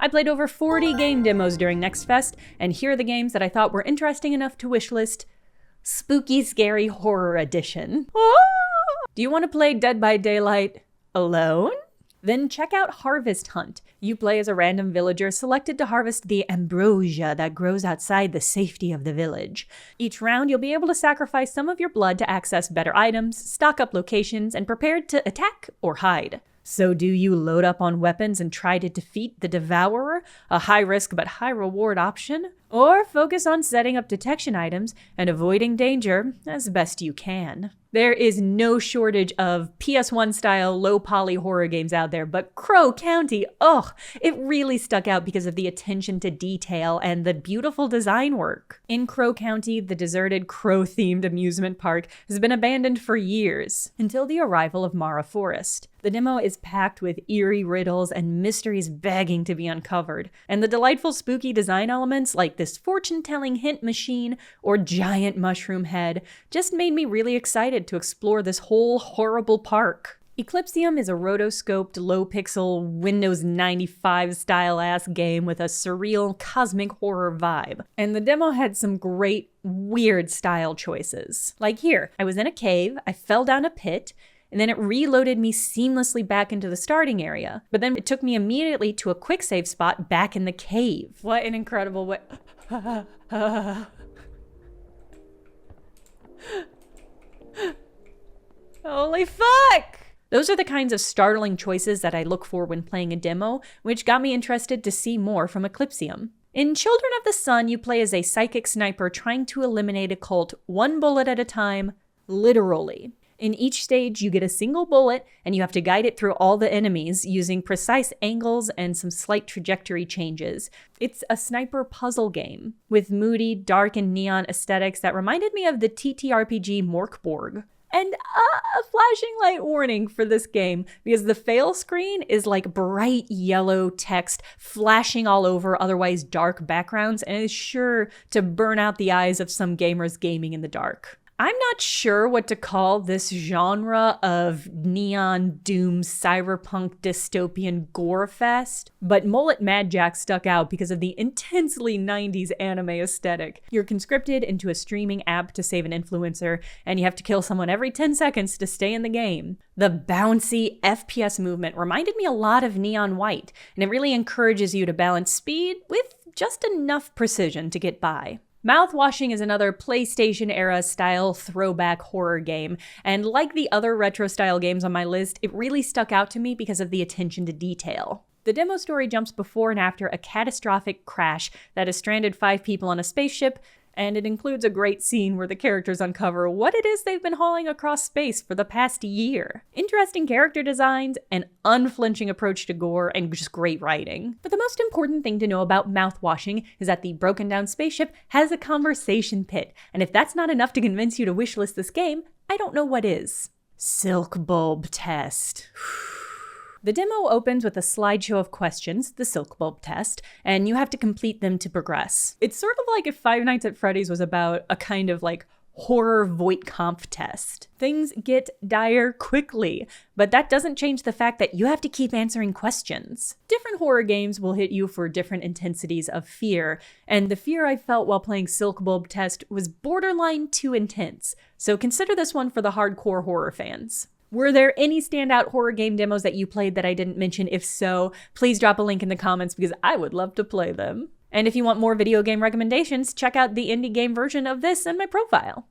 I played over 40 game demos during Next Fest, and here are the games that I thought were interesting enough to wishlist. Spooky Scary Horror Edition. Do you want to play Dead by Daylight alone? Then check out Harvest Hunt. You play as a random villager selected to harvest the ambrosia that grows outside the safety of the village. Each round, you'll be able to sacrifice some of your blood to access better items, stock up locations, and prepare to attack or hide. So do you load up on weapons and try to defeat the Devourer, a high-risk but high-reward option? Or focus on setting up detection items and avoiding danger as best you can? There is no shortage of PS1-style low-poly horror games out there, but Crow County, it really stuck out because of the attention to detail and the beautiful design work. In Crow County, the deserted crow-themed amusement park has been abandoned for years, until the arrival of Mara Forest. The demo is packed with eerie riddles and mysteries begging to be uncovered, and the delightful spooky design elements like this fortune-telling hint machine or giant mushroom head just made me really excited to explore this whole horrible park. Eclipsium is a rotoscoped, low-pixel, Windows 95 style-ass game with a surreal, cosmic horror vibe. And the demo had some great, weird style choices. Like here, I was in a cave, I fell down a pit, and then it reloaded me seamlessly back into the starting area. But then it took me immediately to a quick save spot back in the cave. What an incredible way. Holy fuck! Those are the kinds of startling choices that I look for when playing a demo, which got me interested to see more from Eclipsium. In Children of the Sun, you play as a psychic sniper trying to eliminate a cult one bullet at a time, literally. In each stage, you get a single bullet, and you have to guide it through all the enemies using precise angles and some slight trajectory changes. It's a sniper puzzle game with moody, dark, and neon aesthetics that reminded me of the TTRPG Morkborg. And a flashing light warning for this game, because the fail screen is like bright yellow text flashing all over otherwise dark backgrounds, and is sure to burn out the eyes of some gamers gaming in the dark. I'm not sure what to call this genre of neon doom cyberpunk dystopian gore fest, but Mullet Madjack stuck out because of the intensely 90s anime aesthetic. You're conscripted into a streaming app to save an influencer, and you have to kill someone every 10 seconds to stay in the game. The bouncy FPS movement reminded me a lot of Neon White, and it really encourages you to balance speed with just enough precision to get by. Mouthwashing is another PlayStation-era style throwback horror game, and like the other retro-style games on my list, it really stuck out to me because of the attention to detail. The demo story jumps before and after a catastrophic crash that has stranded 5 people on a spaceship, and it includes a great scene where the characters uncover what it is they've been hauling across space for the past year. Interesting character designs, an unflinching approach to gore, and just great writing. But the most important thing to know about Mouthwashing is that the broken down spaceship has a conversation pit, and if that's not enough to convince you to wishlist this game, I don't know what is. Silkbulb test. The demo opens with a slideshow of questions, the Silkbulb test, and you have to complete them to progress. It's sort of like if Five Nights at Freddy's was about a kind of like horror Voight-Kampff test. Things get dire quickly, but that doesn't change the fact that you have to keep answering questions. Different horror games will hit you for different intensities of fear, and the fear I felt while playing Silkbulb test was borderline too intense, so consider this one for the hardcore horror fans. Were there any standout horror game demos that you played that I didn't mention? If so, please drop a link in the comments because I would love to play them. And if you want more video game recommendations, check out the indie game version of this in my profile.